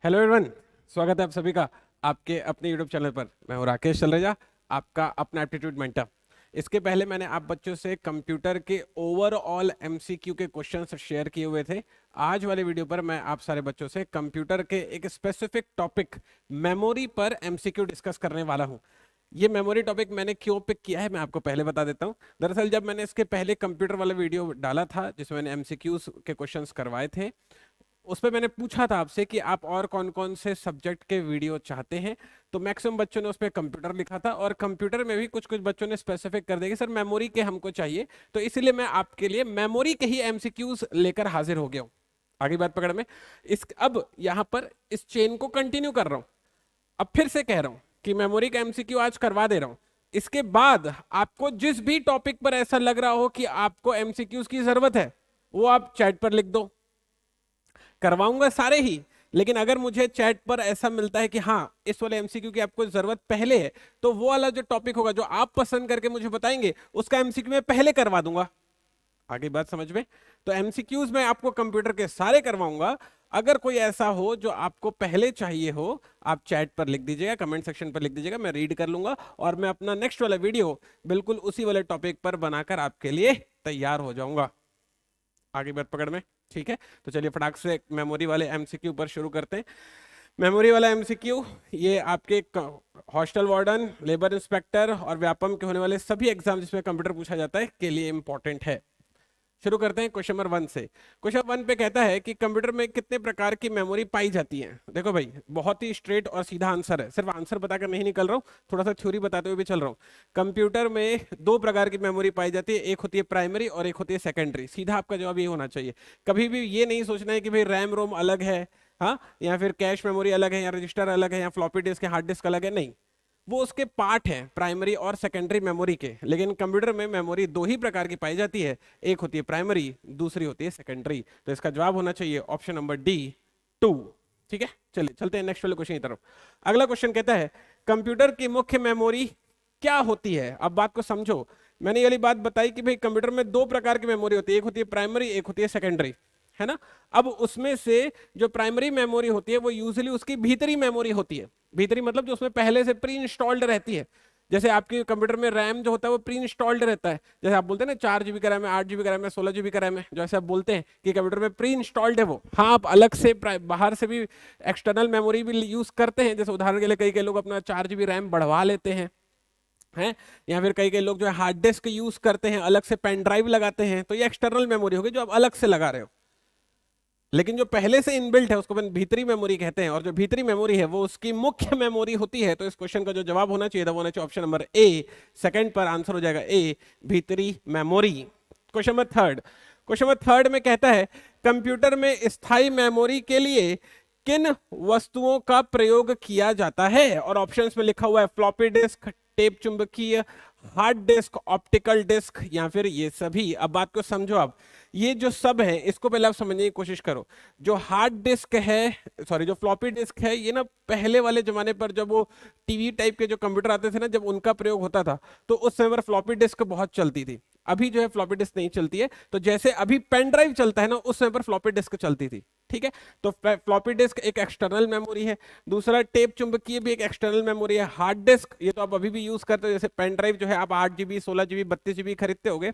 Hello everyone, स्वागत है आप सभी का आपके अपने यूट्यूब चैनल पर। मैं हूं राकेश चलरेजा, आपका अपना एप्टीट्यूड मेंटर। इसके पहले मैंने आप बच्चों से कंप्यूटर के ओवरऑल एमसीक्यू के क्वेश्चंस शेयर किए हुए थे। आज वाले वीडियो पर मैं आप सारे बच्चों से कंप्यूटर के एक स्पेसिफिक टॉपिक मेमोरी पर एमसीक्यू डिस्कस करने वाला हूं। ये मेमोरी टॉपिक मैंने क्यों पिक किया है मैं आपको पहले बता देता हूं। दरअसल जब मैंने इसके पहले कंप्यूटर वाला वीडियो डाला था जिसमें मैंने एमसीक्यूज के क्वेश्चंस करवाए थे, उस पे मैंने पूछा था आपसे कि आप और कौन कौन से सब्जेक्ट के वीडियो चाहते हैं। तो मैक्सिमम बच्चों ने उस पे कंप्यूटर लिखा था और कंप्यूटर में भी कुछ कुछ बच्चों ने स्पेसिफिक कर दिया कि सर मेमोरी के हमको चाहिए। तो इसीलिए मैं आपके लिए मेमोरी के ही एमसीक्यूज लेकर हाजिर हो गया हूँ। आगे बात पकड़ में, इस अब यहाँ पर इस चेन को कंटिन्यू कर रहा हूँ। अब फिर से कह रहा हूँ कि मेमोरी का एमसीक्यू आज करवा दे रहा हूँ। इसके बाद आपको जिस भी टॉपिक पर ऐसा लग रहा हो कि आपको एमसीक्यूज की जरूरत है, वो आप चैट पर लिख दो। करवाऊंगा सारे ही, लेकिन अगर मुझे चैट पर ऐसा मिलता है कि हाँ इस वाले एमसीक्यू की आपको जरूरत पहले है, तो वो वाला जो टॉपिक होगा जो आप पसंद करके मुझे बताएंगे उसका एमसीक्यू मैं पहले करवा दूंगा। आगे बात समझ में? तो एमसीक्यूज मैं आपको कंप्यूटर के सारे करवाऊंगा। अगर कोई ऐसा हो जो आपको पहले चाहिए हो, आप चैट पर लिख दीजिएगा, कमेंट सेक्शन पर लिख दीजिएगा, मैं रीड कर लूंगा और मैं अपना नेक्स्ट वाला वीडियो बिल्कुल उसी वाले टॉपिक पर बनाकर आपके लिए तैयार हो जाऊंगा। आगे बात पकड़ में, ठीक है? तो चलिए फटाक से मेमोरी वाले एमसीक्यू पर शुरू करते हैं। मेमोरी वाला एमसीक्यू ये आपके हॉस्टल वार्डन, लेबर इंस्पेक्टर और व्यापम के होने वाले सभी एग्जाम जिसमें कंप्यूटर पूछा जाता है के लिए इंपॉर्टेंट है। शुरू करते हैं क्वेश्चन नंबर 1 से। क्वेश्चन 1 पे कहता है कि कंप्यूटर में कितने प्रकार की मेमोरी पाई जाती है। देखो भाई, बहुत ही स्ट्रेट और सीधा आंसर है, सिर्फ आंसर बताकर नहीं निकल रहा हूँ, थोड़ा सा थ्योरी बताते हुए भी चल रहा हूँ। कंप्यूटर में दो प्रकार की मेमोरी पाई जाती है, एक होती है प्राइमरी और एक होती है सेकेंडरी। सीधा आपका जवाब ये होना चाहिए। कभी भी ये नहीं सोचना है कि भाई रैम रोम अलग है, हाँ, या फिर कैश मेमोरी अलग है, या रजिस्टर अलग है, या फ्लॉपी डिस्क या हार्ड डिस्क अलग है, नहीं। वो उसके पार्ट हैं प्राइमरी और सेकेंडरी मेमोरी के। लेकिन कंप्यूटर में मेमोरी दो ही प्रकार की पाई जाती है, एक होती है प्राइमरी, दूसरी होती है सेकेंडरी। तो इसका जवाब होना चाहिए ऑप्शन नंबर डी, 2। ठीक है, चलिए चलते हैं नेक्स्ट वाले क्वेश्चन की तरफ। अगला क्वेश्चन कहता है कंप्यूटर की मुख्य मेमोरी क्या होती है। अब बात को समझो, मैंने ये वाली बात बताई कि भाई कंप्यूटर में दो प्रकार की मेमोरी होती है, एक होती है प्राइमरी, एक होती है सेकेंडरी, है ना। अब उसमें से जो प्राइमरी मेमोरी होती है वो यूजुअली उसकी भीतरी मेमोरी होती है। भीतरी मतलब जो उसमें पहले से प्री इंस्टॉल्ड रहती है। जैसे आपके कंप्यूटर में रैम जो होता है वो प्री इंस्टॉल्ड रहता है। जैसे आप बोलते हैं ना 4 GB का रैम है, 8 GB का रैम है, 16 GB का रैम है, जैसे आप बोलते हैं कि कंप्यूटर में प्री इंस्टॉल्ड है वो। हाँ, आप अलग से बाहर से भी एक्सटर्नल मेमोरी भी यूज करते हैं। जैसे उदाहरण के लिए कई कई लोग अपना 4 GB रैम बढ़वा लेते हैं, हैं, या फिर कई कई लोग जो है हार्ड डिस्क यूज करते हैं, अलग से पेन ड्राइव लगाते हैं। तो ये एक्सटर्नल मेमोरी होगी जो आप अलग से लगा रहे हो। लेकिन जो पहले से इनबिल्ट है उसको अपन भीतरी मेमोरी कहते हैं, और जो भीतरी मेमोरी है वो उसकी मुख्य मेमोरी होती है। तो इस क्वेश्चन का जो जवाब होना चाहिए था वो होना चाहिए ऑप्शन नंबर ए, सेकंड पर आंसर हो जाएगा ए, भीतरी memory. Question number third, question number third में कहता है कंप्यूटर में स्थायी मेमोरी के लिए किन वस्तुओं का प्रयोग किया जाता है। और ऑप्शंस में लिखा हुआ है फ्लॉपी डिस्क, टेप चुंबकीय, हार्ड डिस्क, ऑप्टिकल डिस्क, या फिर ये सभी। अब बात को समझो, आप ये जो सब है इसको पहले आप समझने की कोशिश करो। जो हार्ड डिस्क है, सॉरी जो फ्लॉपी डिस्क है, ये ना पहले वाले जमाने पर जब वो टीवी टाइप के जो कंप्यूटर आते थे ना, जब उनका प्रयोग होता था तो उस समय पर फ्लॉपी डिस्क बहुत चलती थी। अभी जो है फ्लॉपी डिस्क नहीं चलती है। तो जैसे अभी पेन ड्राइव चलता है ना, उस समय पर फ्लॉपी डिस्क चलती थी। ठीक है, तो फ्लॉपी डिस्क एक एक्सटर्नल मेमोरी है। दूसरा टेप चुंबकीय भी एक एक्सटर्नल मेमोरी है। हार्ड डिस्क ये तो आप अभी भी यूज करते हो, जैसे पेन ड्राइव जो है आप 8 GB, 16 GB, 32 GB खरीदते होगे।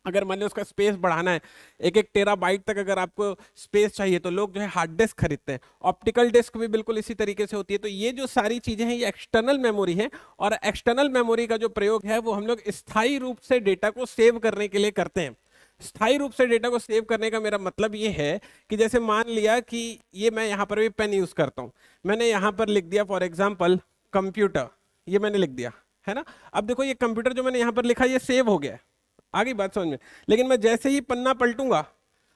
अगर मान लो उसका स्पेस बढ़ाना है, 1-1 TB तक अगर आपको स्पेस चाहिए, तो लोग जो है हार्ड डिस्क खरीदते हैं। ऑप्टिकल डिस्क भी बिल्कुल इसी तरीके से होती है। तो ये जो सारी चीजें हैं ये एक्सटर्नल मेमोरी है, और एक्सटर्नल मेमोरी का जो प्रयोग है वो हम लोग स्थायी रूप से डेटा को सेव करने के लिए करते हैं। स्थायी रूप से डेटा को सेव करने का मेरा मतलब ये है कि जैसे मान लिया कि ये मैं यहाँ पर भी पेन यूज करता हूँ, मैंने यहाँ पर लिख दिया फॉर एग्जाम्पल कंप्यूटर, ये मैंने लिख दिया, है ना। अब देखो ये कंप्यूटर जो मैंने यहाँ पर लिखा ये सेव हो गया है, आ गई बात समझ में। लेकिन मैं जैसे ही पन्ना पलटूंगा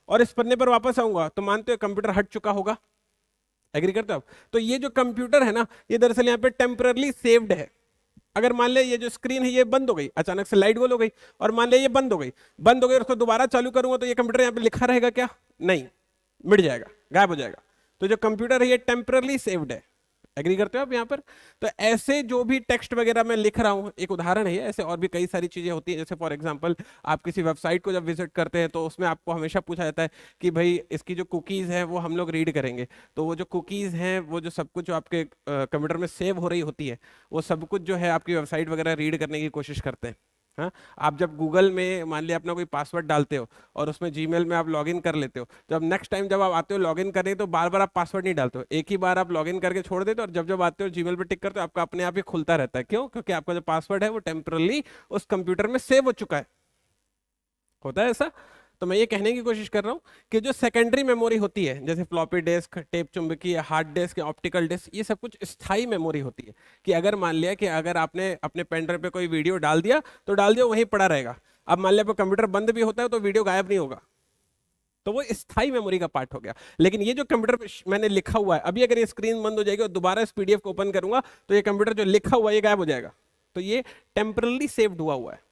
और इस पन्ने पर वापस आऊंगा तो मानते हो कंप्यूटर हट चुका होगा। एग्री करते हो आप? तो ये जो कंप्यूटर है ना, ये दरअसल यहाँ पे टेम्पररली सेव्ड है। अगर मान ले ये जो स्क्रीन है ये बंद हो गई, अचानक से लाइट गोल हो गई, और मान ले ये बंद हो गई, बंद हो गई और उसको दोबारा चालू करूंगा तो ये कंप्यूटर यहाँ पे लिखा रहेगा क्या? नहीं, मिट जाएगा, गायब हो जाएगा। तो जो कंप्यूटर है ये टेम्पररली सेव्ड है। एग्री करते हो आप यहाँ पर? तो ऐसे जो भी टेक्स्ट वगैरह मैं लिख रहा हूँ, एक उदाहरण है ये, ऐसे और भी कई सारी चीजें होती हैं। जैसे फॉर एग्जांपल आप किसी वेबसाइट को जब विजिट करते हैं तो उसमें आपको हमेशा पूछा जाता है कि भाई इसकी जो कुकीज है वो हम लोग रीड करेंगे। तो वो जो कुकीज हैं, वो जो सब कुछ जो आपके कंप्यूटर में सेव हो रही होती है, वो सब कुछ जो है आपकी वेबसाइट वगैरह रीड करने की कोशिश करते हैं। हाँ, आप जब गूगल में मान लिया अपना कोई पासवर्ड डालते हो और उसमें जीमेल में आप लॉगिन कर लेते हो, जब नेक्स्ट टाइम जब आप आते हो लॉगिन करने तो बार बार आप पासवर्ड नहीं डालते हो, एक ही बार आप लॉगिन करके छोड़ देते हो और जब जब आते हो जीमेल पे टिक करते हो, आपका अपने आप ही खुलता रहता है। क्यों? क्योंकि आपका जो पासवर्ड है वो टेम्परली उस कंप्यूटर में सेव हो चुका है। होता है ऐसा? तो मैं ये कहने की कोशिश कर रहा हूँ कि जो सेकेंडरी मेमोरी होती है, जैसे फ्लॉपी डिस्क, टेप चुंबकीय, हार्ड डिस्क, ऑप्टिकल डिस्क, ये सब कुछ स्थायी मेमोरी होती है। कि अगर मान लिया कि अगर आपने अपने पेन ड्राइव पे कोई वीडियो डाल दिया तो डाल दिया, वहीं पड़ा रहेगा। अब मान लिया कंप्यूटर बंद भी होता है तो वीडियो गायब नहीं होगा, तो वो स्थायी मेमोरी का पार्ट हो गया। लेकिन ये जो कंप्यूटर पे मैंने लिखा हुआ है, अभी अगर ये स्क्रीन बंद हो जाएगी और दोबारा इस पीडीएफ को ओपन करूंगा तो ये कंप्यूटर जो लिखा हुआ है ये गायब हो जाएगा। तो ये टेम्परली सेव्ड हुआ है।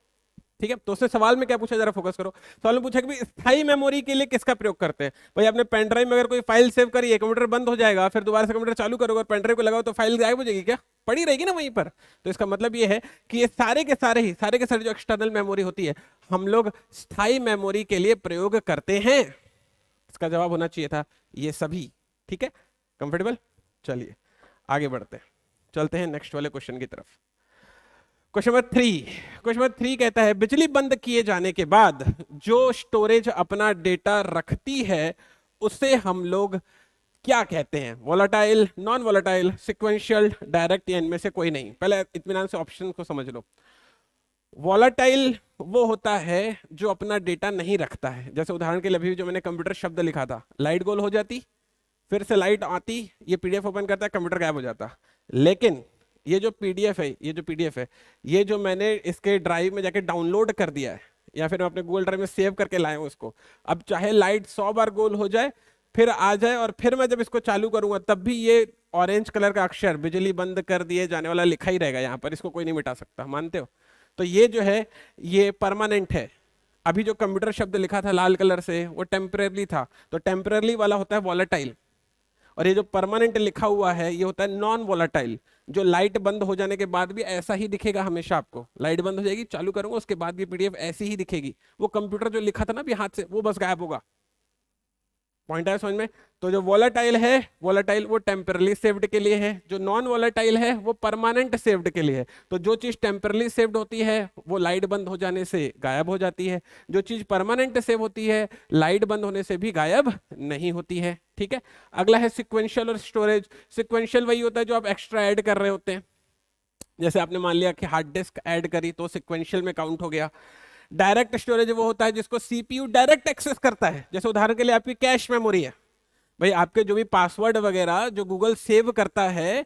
ठीक है, तो उसने सवाल में क्या पूछा, जरा फोकस करो। सवाल में पूछा कि भाई स्थायी मेमोरी के लिए किसका प्रयोग करते हैं। भाई आपने पेन ड्राइव में अगर कोई फाइल सेव करी है, कंप्यूटर बंद हो जाएगा, फिर दोबारा से कंप्यूटर चालू करोगे और पेन ड्राइव को लगाओ तो फाइल गायब हो जाएगी क्या? पड़ी रहेगी ना वहीं पर। तो इसका मतलब ये है कि ये सारे के सारे जो एक्सटर्नल मेमोरी होती है, हम लोग स्थायी मेमोरी के लिए प्रयोग करते हैं। इसका जवाब होना चाहिए था ये सभी। ठीक है, कंफर्टेबल? चलिए आगे बढ़ते हैं, चलते हैं नेक्स्ट वाले क्वेश्चन की तरफ। क्वेश्चन नंबर 3 कहता है बिजली बंद किए जाने के बाद जो स्टोरेज अपना डेटा रखती है उसे हम लोग क्या कहते हैं? Volatile, non volatile, sequential, direct, या इनमें से कोई नहीं? पहले इत्मीनान से ऑप्शन को समझ लो। वोलाटाइल वो होता है जो अपना डेटा नहीं रखता है। जैसे उदाहरण के लिए अभी जो मैंने कंप्यूटर शब्द लिखा था, लाइट गोल हो जाती, फिर से लाइट आती, ये पीडीएफ ओपन करता है, कंप्यूटर गायब हो जाता। लेकिन ये जो पीडीएफ है, ये जो मैंने इसके ड्राइव में जाके डाउनलोड कर दिया है या फिर मैं अपने गूगल ड्राइव में सेव करके लाया हूं इसको, अब चाहे लाइट 100 बार गोल हो जाए, फिर आ जाए, और फिर मैं जब इसको चालू करूंगा तब भी ये ऑरेंज कलर का अक्षर बिजली बंद कर दिए जाने वाला लिखा ही रहेगा यहाँ पर, इसको कोई नहीं मिटा सकता। मानते हो? तो ये जो है ये परमानेंट है। अभी जो कंप्यूटर शब्द लिखा था लाल कलर से वो टेम्परेरी था, तो टेम्परेरी वाला होता है वॉलेटाइल, और ये जो परमानेंट लिखा हुआ है ये होता है नॉन वोलाटाइल, जो लाइट बंद हो जाने के बाद भी ऐसा ही दिखेगा हमेशा। आपको लाइट बंद हो जाएगी, चालू करूंगा, उसके बाद भी पीडीएफ ऐसी ही दिखेगी। वो कंप्यूटर जो लिखा था ना अभी हाथ से, वो बस गायब होगा। पॉइंट आया समझ में? तो जो वोलाटाइल है, वोलाटाइल वो टेम्परली सेव्ड के लिए है, जो नॉन वोलाटाइल है वो परमानेंट सेव्ड के लिए है। तो जो चीज टेम्परली सेव्ड होती है वो लाइट बंद हो जाने से गायब हो जाती है, जो चीज परमानेंट सेव होती है लाइट बंद होने से भी गायब नहीं होती है। ठीक है, अगला है सिक्वेंशियल और स्टोरेज। सिक्वेंशियल वही होता है जो आप एक्स्ट्रा ऐड कर रहे होते हैं। जैसे आपने मान लिया कि हार्ड डिस्क ऐड करी तो सिक्वेंशियल में काउंट हो गया। डायरेक्ट स्टोरेज वो होता है जिसको सीपीयू डायरेक्ट एक्सेस करता है। जैसे उदाहरण के लिए आपकी कैश मेमोरी है, भाई आपके जो भी पासवर्ड वगैरह जो गूगल सेव करता है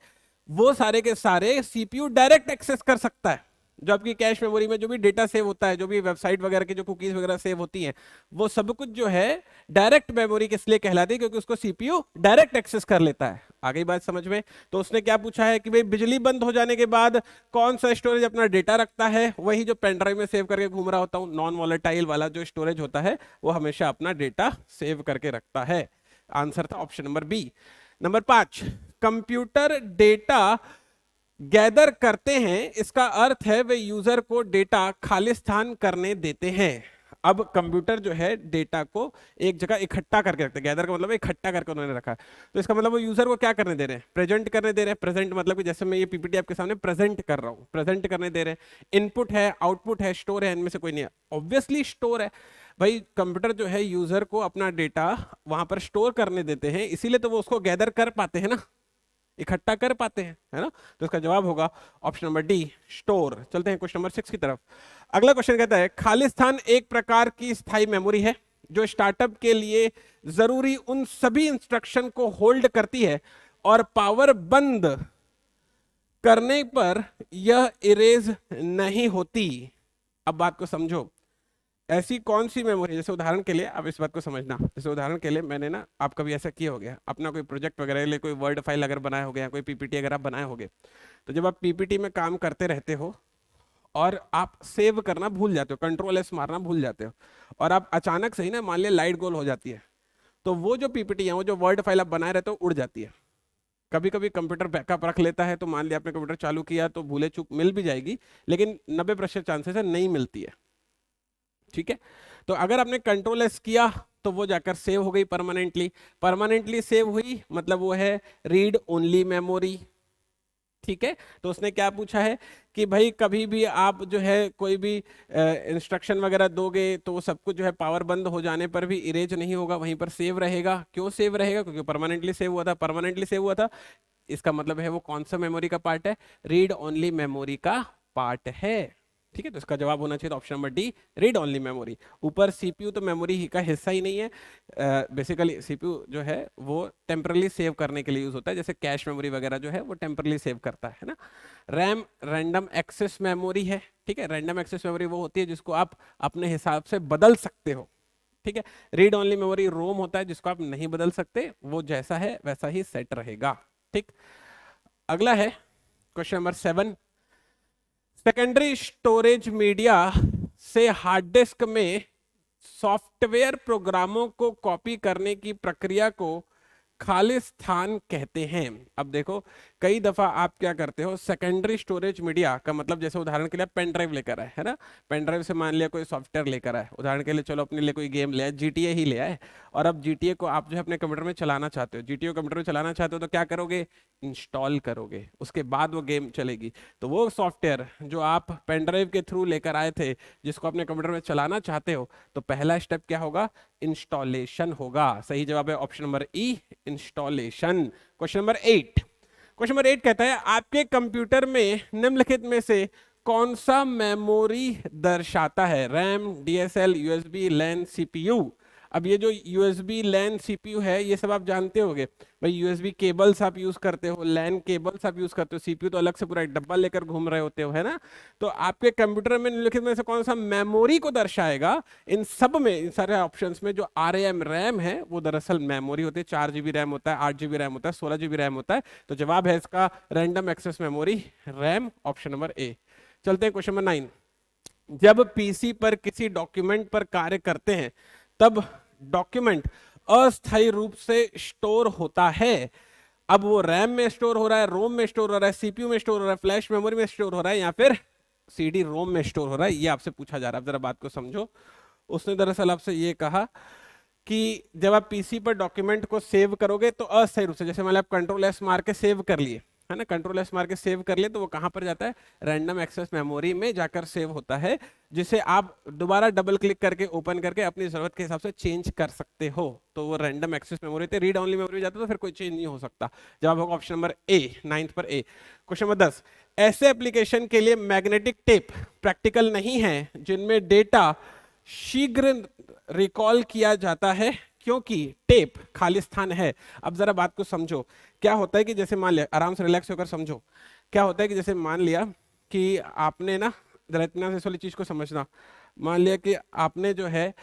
वो सारे के सारे सीपीयू डायरेक्ट एक्सेस कर सकता है। जो आपकी कैश मेमोरी में जो भी डेटा सेव होता है, जो भी वेबसाइट वगैरह की जो कुकीज वगैरह सेव होती हैं, वो सब कुछ जो है डायरेक्ट मेमोरी किस लिए कहलाती है? क्योंकि उसको सीपीयू डायरेक्ट एक्सेस कर लेता है। आगे बात समझ में? तो उसने क्या पूछा है कि भाई बिजली बंद हो जाने के बाद कौन सा स्टोरेज अपना डेटा रखता है? वही जो पेन ड्राइव में सेव करके घूम रहा होता हूं, नॉन वॉलेटाइल वाला जो स्टोरेज होता है वो हमेशा अपना डेटा सेव करके रखता है। आंसर था option number B. Number 5, computer data gather करते हैं, इसका अर्थ है वे यूजर को डेटा खालिस्तान करने देते हैं। अब कंप्यूटर जो है डेटा को एक जगह इकट्ठा करके रखते हैं। गैदर का मतलब इकट्ठा करके उन्होंने रखा है, तो इसका मतलब वो यूजर को क्या करने दे रहे हैं? प्रेजेंट करने दे रहे हैं। प्रेजेंट मतलब कि जैसे मैं ये पीपीटी आपके सामने प्रेजेंट कर रहा हूँ, प्रेजेंट करने दे रहे हैं। इनपुट है, आउटपुट है, स्टोर है, इनमें से कोई नहीं है। ऑब्वियसली स्टोर है। भाई कंप्यूटर जो है यूजर को अपना डेटा वहां पर स्टोर करने देते हैं, इसीलिए तो वो उसको गैदर कर पाते हैं ना, इकट्ठा कर पाते हैं, है ना? तो इसका जवाब होगा ऑप्शन नंबर डी, स्टोर। चलते हैं क्वेश्चन नंबर 6 की तरफ। अगला क्वेश्चन कहता है खालिस्तान एक प्रकार की स्थायी मेमोरी है जो स्टार्टअप के लिए जरूरी उन सभी इंस्ट्रक्शन को होल्ड करती है और पावर बंद करने पर यह इरेज नहीं होती। अब बात को समझो, ऐसी कौन सी मेमोरी? जैसे उदाहरण के लिए आप इस बात को समझना, जैसे उदाहरण के लिए मैंने ना, आप कभी ऐसा किया हो गया अपना कोई प्रोजेक्ट वगैरह के लिए, कोई वर्ड फाइल अगर बनाए हो गया, कोई पीपीटी अगर आप बनाए होगे, तो जब आप पीपीटी में काम करते रहते हो और आप सेव करना भूल जाते हो, कंट्रोल एस मारना भूल जाते हो, और आप अचानक से ही ना मान लिया लाइट गोल हो जाती है, तो वो जो पीपीटी है, वो जो वर्ड फाइल आप बनाए रहते हो उड़ जाती है। कभी कभी कंप्यूटर बैकअप रख लेता है, तो मान लिया आपने कंप्यूटर चालू किया तो भूले चूक मिल भी जाएगी, लेकिन 90% चांसेस है नहीं मिलती है। ठीक है, तो अगर आपने कंट्रोल एस किया तो वो जाकर सेव हो गई परमानेंटली। परमानेंटली सेव हुई मतलब वो है रीड ओनली मेमोरी। ठीक है, तो उसने क्या पूछा है कि भाई कभी भी आप जो है कोई भी इंस्ट्रक्शन वगैरह दोगे तो वो सब कुछ जो है पावर बंद हो जाने पर भी इरेज नहीं होगा, वहीं पर सेव रहेगा। क्यों सेव रहेगा? क्योंकि परमानेंटली सेव हुआ था। परमानेंटली सेव हुआ था इसका मतलब है वो कौन सा मेमोरी का पार्ट है? रीड ओनली मेमोरी का पार्ट है। ठीक है, तो इसका जवाब होना चाहिए option number D, read only memory. ऊपर सीपीयू तो मेमोरी ही का हिस्सा ही नहीं है। बेसिकली सीपीयू जो है वो टेम्परली सेव करने के लिए यूज होता है, जैसे कैश मेमोरी वगैरह जो है वो टेम्परली सेव करता है ना। रैम रैंडम एक्सेस मेमोरी है। ठीक है, रैंडम एक्सेस मेमोरी वो होती है जिसको आप अपने हिसाब से बदल सकते हो। ठीक है, रीड ओनली मेमोरी रोम होता है जिसको आप नहीं बदल सकते, वो जैसा है वैसा ही सेट रहेगा। ठीक, अगला है question number 7। Secondary storage media से हार्ड डिस्क में सॉफ्टवेयर प्रोग्रामों को कॉपी करने की प्रक्रिया को खाली स्थान कहते हैं। अब देखो, कई दफा आप क्या करते हो, सेकेंडरी स्टोरेज मीडिया का मतलब जैसे उदाहरण के लिए पेन ड्राइव लेकर आए, है ना। पेन ड्राइव से मान लिया कोई सॉफ्टवेयर लेकर आए, उदाहरण के लिए चलो अपने लिए कोई गेम ले आए, जीटीए ही ले आए, और अब जीटीए को आप जो है अपने कंप्यूटर में चलाना चाहते हो। जीटीए कंप्यूटर में चलाना चाहते हो तो क्या करोगे? इंस्टॉल करोगे, उसके बाद वो गेम चलेगी। तो वो सॉफ्टवेयर जो आप पेन ड्राइव के थ्रू लेकर आए थे, जिसको अपने कंप्यूटर में चलाना चाहते हो, तो पहला स्टेप क्या होगा? इंस्टॉलेशन होगा। सही जवाब है ऑप्शन नंबर ई, installation. Question number 8। Question number 8 कहता है आपके कंप्यूटर में निम्नलिखित में से कौन सा मेमोरी दर्शाता है? रैम, डीएसएल, यूएसबी, लैन, सीपीयू। अब ये जो यूएसबी, लैन, सीपीयू है, ये सब आप जानते होंगे भाई। यूएसबी केबल्स आप यूज करते हो, लैन केबल्स आप यूज करते हो, सीपीयू तो अलग से पूरा एक डब्बा लेकर घूम रहे होते हो, है ना। तो आपके कंप्यूटर में निम्नलिखित में से कौन सा मेमोरी को दर्शाएगा? इन सब में, इन सारे ऑप्शंस में जो आरएएम रैम है वो दरअसल मेमोरी होती है। 4 GB रैम होता है, 8 GB रैम होता है, 16 GB रैम होता है। तो जवाब है इसका random access memory, RAM, option number A. चलते हैं क्वेश्चन नंबर 9। जब पीसी पर किसी डॉक्यूमेंट पर कार्य करते हैं तब डॉक्यूमेंट अस्थायी रूप से स्टोर होता है। अब वो रैम में स्टोर हो रहा है, रोम में स्टोर हो रहा है, सीपीयू में स्टोर हो रहा है, फ्लैश मेमोरी में स्टोर हो रहा है, या फिर सीडी रोम में स्टोर हो रहा है, ये आपसे पूछा जा रहा है। जरा बात को समझो। उसने दरअसल आपसे ये कहा कि जब आप पीसी पर डॉक्यूमेंट को सेव करोगे तो अस्थायी रूप से, जैसे मान लो आप कंट्रोल एस मार के सेव कर लिए, है ना, कंट्रोल एस मार के सेव कर लिए, तो वो कहां पर जाता है? रैंडम एक्सेस मेमोरी में जाकर सेव होता है, जिसे आप दोबारा डबल क्लिक करके ओपन करके अपनी जरूरत के हिसाब से चेंज कर सकते हो। तो वो रैंडम एक्सेस मेमोरी थे। रीड ओनली मेमोरी जाता तो फिर कोई चेंज नहीं हो सकता। जवाब होगा ऑप्शन नंबर ए, 9th पर ए। Question number 10। ऐसे एप्लीकेशन के लिए मैग्नेटिक टेप प्रैक्टिकल नहीं है जिनमें डेटा शीघ्र रिकॉल किया जाता है क्योंकि टेप खाली स्थान है। अब जरा बात को समझो। क्या होता है कि जैसे मान लिया, आराम से रिलैक्स होकर समझो, क्या होता है कि जैसे मान लिया कि आपने ना, जरा इतना से इस वाली चीज को समझना, मान लिया कि आपने जो है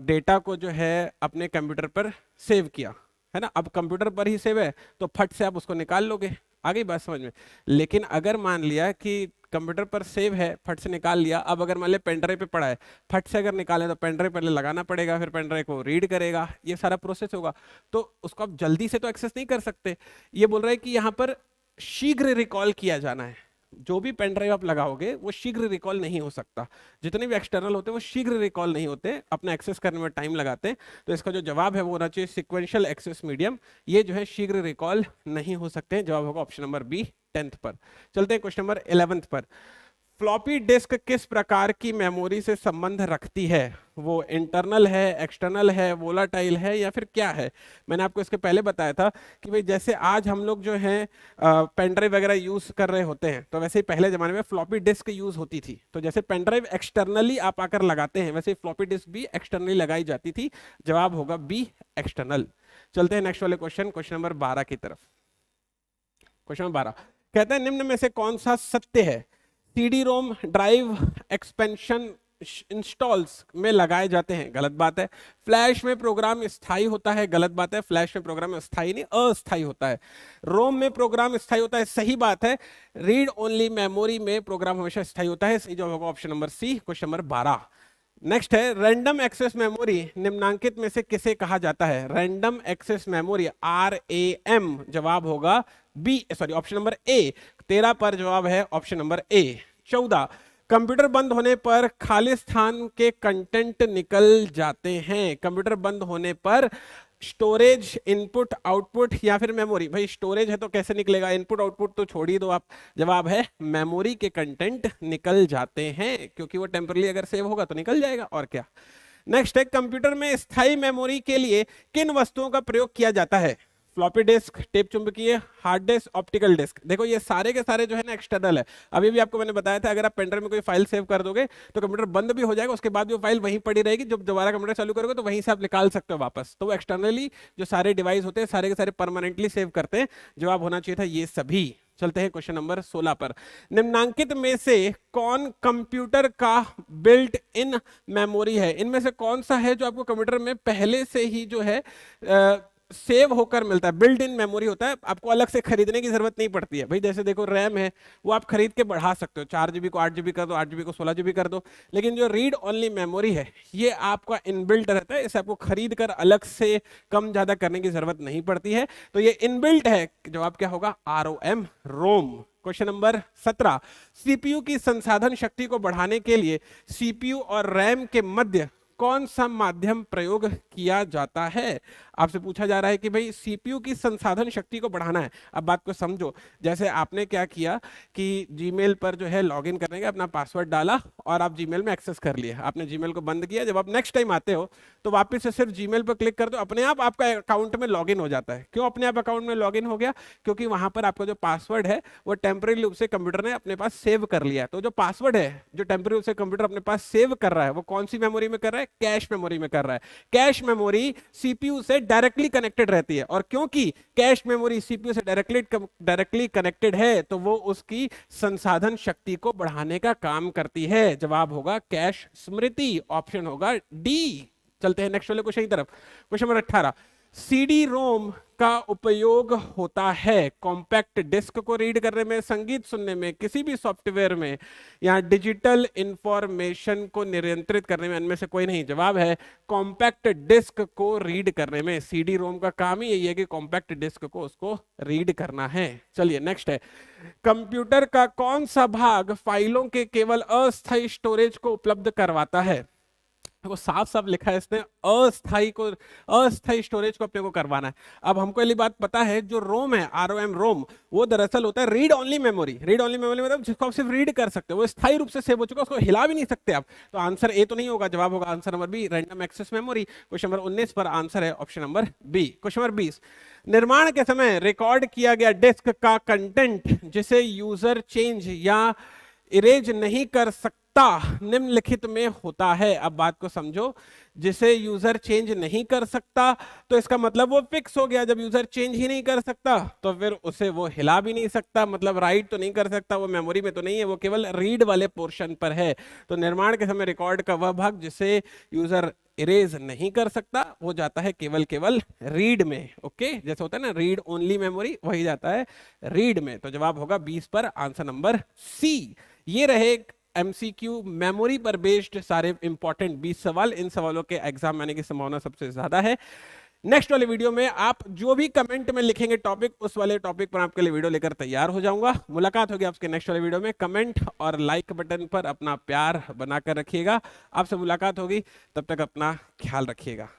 डेटा को जो है अपने कंप्यूटर पर सेव किया, है ना। अब कंप्यूटर पर ही सेव है तो फट से आप उसको निकाल लोगे, आ गई बात समझ में। लेकिन अगर मान लिया कि कंप्यूटर पर सेव है, फट से निकाल लिया, अब अगर मान लिया पेन ड्राइव पे पड़ा है, फट से अगर निकाले तो पेन ड्राइव पहले लगाना पड़ेगा, फिर पेन ड्राइव को रीड करेगा, ये सारा प्रोसेस होगा, तो उसको आप जल्दी से तो एक्सेस नहीं कर सकते। ये बोल रहा है कि यहाँ पर शीघ्र रिकॉल किया जाना है। जो भी पेन ड्राइव आप लगाओगे वो शीघ्र रिकॉल नहीं हो सकता। जितने भी एक्सटर्नल होते हैं वो शीघ्र रिकॉल नहीं होते, अपना एक्सेस करने में टाइम लगाते हैं। तो इसका जो जवाब है वो होना चाहिए सिक्वेंशियल एक्सेस मीडियम। ये जो है शीघ्र रिकॉल नहीं हो सकते हैं। जवाब होगा ऑप्शन नंबर बी, 10th पर। चलते हैं क्वेश्चन नंबर 11th पर। फ्लॉपी डिस्क किस प्रकार की मेमोरी से संबंध रखती है? वो इंटरनल है, एक्सटर्नल है, वोलाटाइल है, या फिर क्या है? मैंने आपको इसके पहले बताया था कि भाई जैसे आज हम लोग जो है पेन ड्राइव वगैरह यूज कर रहे होते हैं, तो वैसे ही पहले जमाने में फ्लॉपी डिस्क यूज होती थी। तो जैसे पेन ड्राइव एक्सटर्नली आप आकर लगाते हैं, वैसे फ्लॉपी डिस्क भी एक्सटर्नली लगाई जाती थी। जवाब होगा बी, एक्सटर्नल। चलते हैं नेक्स्ट वाले क्वेश्चन, क्वेश्चन नंबर 12 की तरफ। क्वेश्चन नंबर 12 कहता है निम्न में से कौन सा सत्य है? CD ROM drive expansion installs में लगाए जाते हैं, गलत बात है। फ्लैश में प्रोग्राम स्थायी होता है, गलत बात है। फ्लैश में प्रोग्राम स्थायी नहीं, अस्थायी होता है। रोम में प्रोग्राम स्थायी होता है, सही बात है। रीड ओनली मेमोरी में प्रोग्राम हमेशा स्थायी होता है। सही जवाब होगा option number C, question number 12। Next है रैंडम एक्सेस मेमोरी निम्नांकित में से किसे कहा जाता है? रैंडम एक्सेस मेमोरी RAM, जवाब होगा B, sorry option number A. 13 पर जवाब है ऑप्शन नंबर ए। 14, कंप्यूटर बंद होने पर खाली स्थान के कंटेंट निकल जाते हैं। कंप्यूटर बंद होने पर स्टोरेज, इनपुट, आउटपुट या फिर मेमोरी? भाई स्टोरेज है तो कैसे निकलेगा, इनपुट आउटपुट तो छोड़ ही दो आप। जवाब है मेमोरी के कंटेंट निकल जाते हैं, क्योंकि वो टेम्पररी अगर सेव होगा तो निकल जाएगा, और क्या। नेक्स्ट है कंप्यूटर में स्थायी मेमोरी के लिए किन वस्तुओं का प्रयोग किया जाता है? फ्लॉपी डिस्क, टेप चुंबकीय, हार्ड डिस्क, ऑप्टिकल डिस्क। देखो ये सारे के सारे जो है ना एक्सटर्नल है। अभी भी आपको मैंने बताया था अगर आप पेन ड्राइव में कोई फाइल सेव कर दोगे तो कंप्यूटर बंद भी हो जाएगा, उसके बाद भी वो फाइल वहीं पड़ी रहेगी। जब दोबारा कंप्यूटर चालू करोगे तो वहीं से आप निकाल सकते हो वापस। तो वो एक्सटर्नली जो सारे डिवाइस होते हैं सारे के सारे परमानेंटली सेव करते हैं। जवाब होना चाहिए था ये सभी। चलते हैं क्वेश्चन नंबर 16 पर। निम्नांकित में से कौन कंप्यूटर का बिल्ट इन मेमोरी है? इनमें से कौन सा है जो आपको कंप्यूटर में पहले से ही जो है सेव होकर मिलता है? बिल्ट इन मेमोरी होता है, आपको अलग से खरीदने की जरूरत नहीं पड़ती है। भाई जैसे देखो रैम है, वो आप खरीद के बढ़ा सकते हो, 4 GB को 8 GB कर दो, 8 GB को 16 GB कर दो। लेकिन जो रीड ओनली मेमोरी है ये आपका इनबिल्ट रहता है, इसे आपको खरीद कर अलग से कम ज्यादा करने की जरूरत नहीं पड़ती है। तो ये इनबिल्ट है। जवाब क्या होगा? ROM, रोम। क्वेश्चन नंबर 17, सीपीयू की संसाधन शक्ति को बढ़ाने के लिए सीपीयू और रैम के मध्य कौन सा माध्यम प्रयोग किया जाता है? आपसे पूछा जा रहा है कि भाई सीपीयू की संसाधन शक्ति को बढ़ाना है। अब बात को समझो, जैसे आपने क्या किया कि जीमेल पर जो है लॉगिन करने का अपना पासवर्ड डाला और आप जीमेल में एक्सेस कर लिया, आपने जीमेल को बंद किया। जब आप नेक्स्ट टाइम आते हो तो वापस से सिर्फ जीमेल पर क्लिक कर दो, अपने आप आपका अकाउंट में लॉगिन हो जाता है। क्यों अपने आप अकाउंट में लॉगिन हो गया? क्योंकि वहां पर आपका जो पासवर्ड है वो टेम्पररी रूप से कंप्यूटर ने अपने पास सेव कर लिया। तो जो पासवर्ड है जो टेम्पररी रूप से कंप्यूटर अपने पास सेव कर रहा है वो कौन सी मेमोरी में कर रहा है? कैश मेमोरी में कर रहा है। कैश मेमोरी सीपीयू से डायरेक्टली कनेक्टेड रहती है, और क्योंकि कैश मेमोरी सीपीयू से डायरेक्टली कनेक्टेड है तो वो उसकी संसाधन शक्ति को बढ़ाने का काम करती है। जवाब होगा कैश स्मृति, ऑप्शन होगा डी। चलते हैं नेक्स्ट वाले क्वेश्चन की तरफ। क्वेश्चन नंबर 18, सीडी रोम का उपयोग होता है कॉम्पैक्ट डिस्क को रीड करने में, संगीत सुनने में, किसी भी सॉफ्टवेयर में, या डिजिटल इंफॉर्मेशन को नियंत्रित करने में? इनमें से कोई नहीं। जवाब है कॉम्पैक्ट डिस्क को रीड करने में। सीडी रोम का काम ही यही है कि कॉम्पैक्ट डिस्क को उसको रीड करना है। चलिए नेक्स्ट है, कंप्यूटर का कौन सा भाग फाइलों के केवल अस्थायी स्टोरेज को उपलब्ध करवाता है? वो साफ साफ लिखा है इसने, अस्थायी स्टोरेज को अपने को करवाना है। अब हमको ये बात पता है जो रोम है, ROM रोम, वो दरअसल होता है read only memory. Read only memory मतलब जिसको आप सिर्फ रीड कर सकते हो, वो स्थायी रूप से सेव हो चुका है, उसको हिला भी नहीं सकते आप। तो आंसर ए तो नहीं होगा, जवाब होगा answer number B, random access memory. Question number 19 पर आंसर है option number B. Question number 20, निर्माण के समय रिकॉर्ड किया गया डिस्क का कंटेंट जिसे यूजर चेंज या इरेज नहीं कर सकता निम्नलिखित में होता है। अब बात को समझो, जिसे यूजर चेंज नहीं कर सकता तो इसका मतलब वो फिक्स हो गया। जब यूजर चेंज ही नहीं कर सकता तो फिर उसे वो हिला भी नहीं सकता, मतलब राइट तो नहीं कर सकता, वो मेमोरी में तो नहीं है, वो केवल रीड वाले पोर्शन पर है। तो निर्माण के समय रिकॉर्ड का वह भाग जिसे यूजर इरेज नहीं कर सकता वो जाता है केवल रीड में। ओके, जैसे होता है ना रीड ओनली मेमोरी, वही जाता है रीड में। तो जवाब होगा 20 पर आंसर नंबर सी। ये रहे एमसीक्यू मेमोरी पर बेस्ड सारे इंपॉर्टेंट 20 सवाल। इन सवालों के एग्जाम आने की संभावना सबसे ज्यादा है। नेक्स्ट वाले वीडियो में आप जो भी कमेंट में लिखेंगे टॉपिक, उस वाले टॉपिक पर आपके लिए वीडियो लेकर तैयार हो जाऊंगा। मुलाकात होगी आपके नेक्स्ट वाले वीडियो में। कमेंट और लाइक बटन पर अपना प्यार बनाकर रखिएगा। आपसे मुलाकात होगी, तब तक अपना ख्याल रखिएगा।